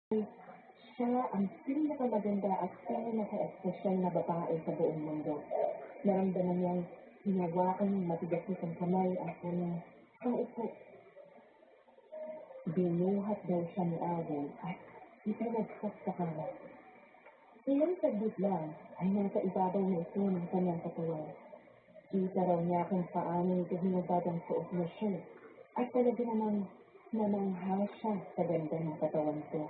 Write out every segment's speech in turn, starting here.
Siya ang pinakamaganda at pinaka-espesyal na babae sa buong mundo. Naramdaman niyang hinawakan ng matigas nitong kamay ang kanyang kaupo. Binuhat daw siya ni Alvin at ipinagsak sa kama. Ilang saglit lang ay nasa ibabaw na ito ng kanyang katawan. Kita raw niya kung paano ito hinubad ang suot na shirt at talaga namang namangha siya sa ganda ng katawan ko.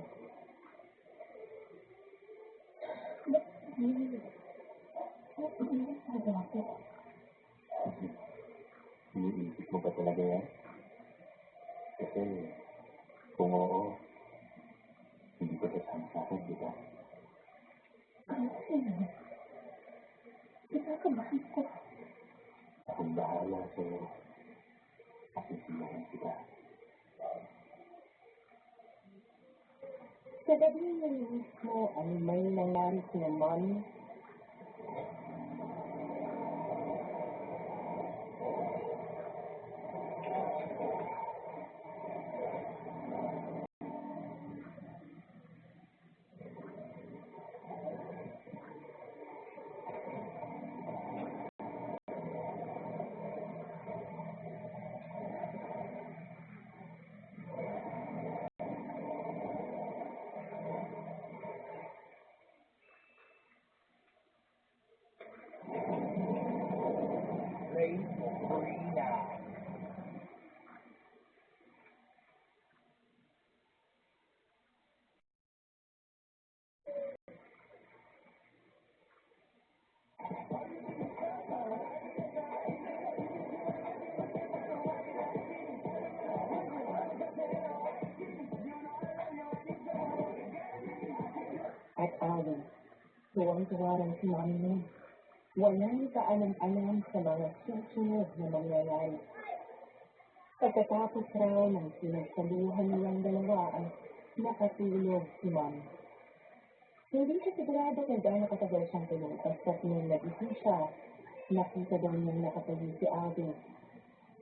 Iniisip mo ba talaga yan? Kasi, kung oo, hindi ko kasama sa akin, di ba? Kinakabahan ko. Akong bahala sa'yo. Asisiyahan kita. Sa gabi ng mismo ay may nangyari sila Mommy. Race Marina. At Alvin, tuwang-tuwa rin si Mommy mo. Walang kaalam-alam sa mga susunod na mangyayari. Pagkatapos raw ng sinagsaluhan nilang dalawa ay nakatulog si Mommy. Hindi siya sigurado kung gaano katagal siyang tulog. Basta't nung nagising siya, nakita daw niyang nakatayo si Alvin.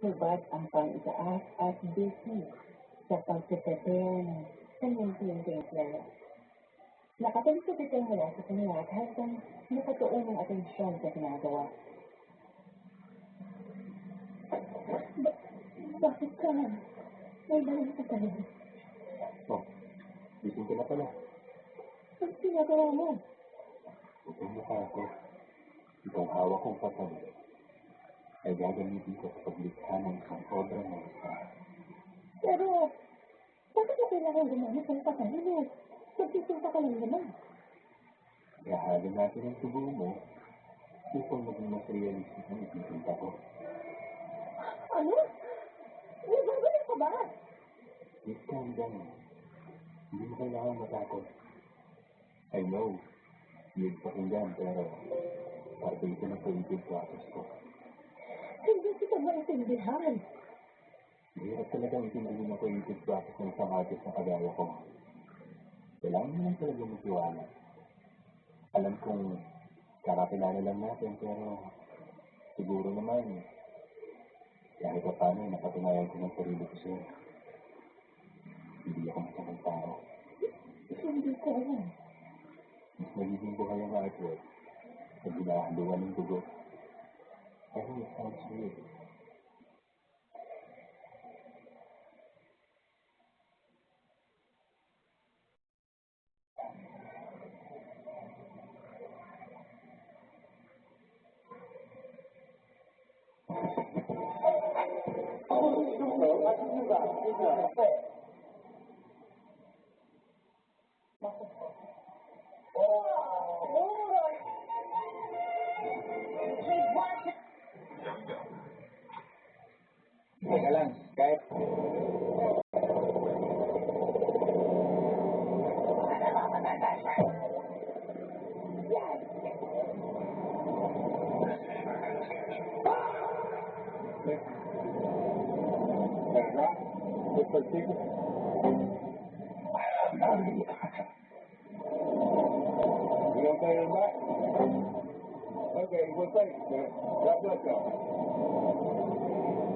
Hubad ang pang-itaas at busy sa pag-prepare ng kanyang painting. Nakatalikod ito mula sa kanya at hanggang nakatuon ng atensyon sa ginagawa. Bakit ka? May balang sa tayo. Oh, gising ka na pala. Ang ginagawa mo? Itong mukha ko, itong hawak kong patay, ay gagamitin ko sa paglikha ng isang obra ng isa. Pero, bakit mo kailangan gumamit ng patayin? Magsisimpa ka lang naman. Ihahalo natin ang tubo mo upang maging mas realistic ang ipipinta ko. Ano? Nagbabalak ka ba? Miss Camden, hindi mo kailangan matakot. I know, you'd pakinggan pero parte ito ng creative process ko. Hindi kita maintindihan. Mahirap talagang intindihin ang creative process ng isang artist na kagaya ko. Kailangan mo lang talaga magtiwala. Alam kong kakakilala lang natin pero siguro naman kahit pa paano napatunayan ko ng sarili ko sa'yo. Hindi ako masamang tao. Hindi ko alam. Mas nagiging buhay ang artwork na ginahaluan ng dugo. Pero it sounds weird. Teka lang, kahit... You okay with that? Okay, well, thanks, man. God bless y'all.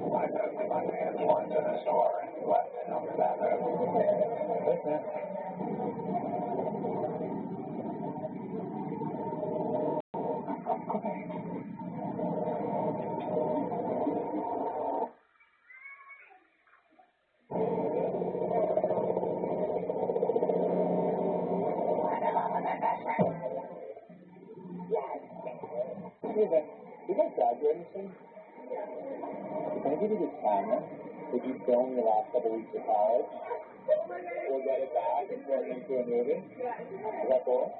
I took my man once in a store and left it over that. Thanks, man. question. Can I give you this camera? Did you film your last couple weeks of college? We'll get it back and turn it into a movie? Is that cool?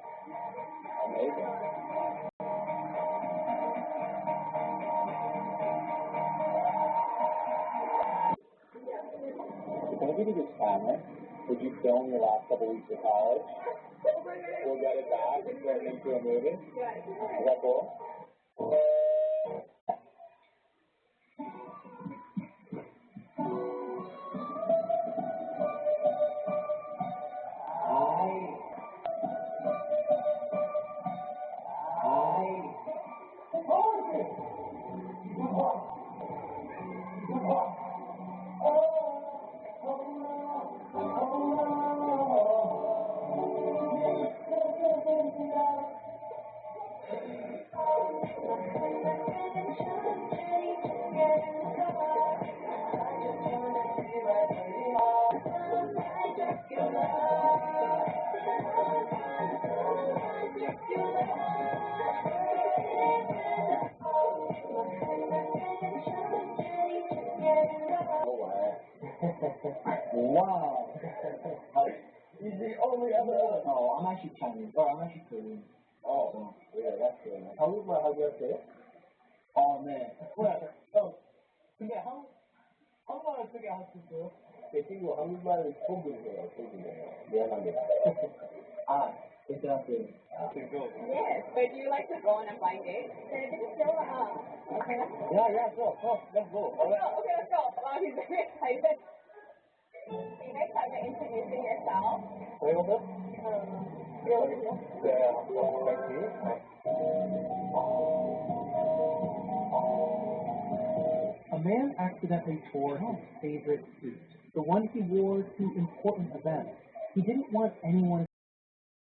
Amazing. Can I give you this camera? Did you film your last couple weeks of college? We'll get it back and turn it into a movie? Is that cool? Wow. He's the only other. No, I'm actually Chinese. Oh, I'm actually Korean. Oh, so, yeah, that's good. How old my husband say? Oh, man. Well, yeah, how long I figure out to do? 내 친구 한국말을 처음 듣는 거야, 미안합니다. 아, 괜찮았어요. Yes, so do you like to go on a blind date? Okay, Yeah, sure. Oh, let's go. All right. okay, let's go. Wow, he's very excited. Do you guys start by introducing yourself? Wait, what's up? Yeah, thank you. A man accidentally tore his favorite suit, the one he wore to important events. He didn't want anyone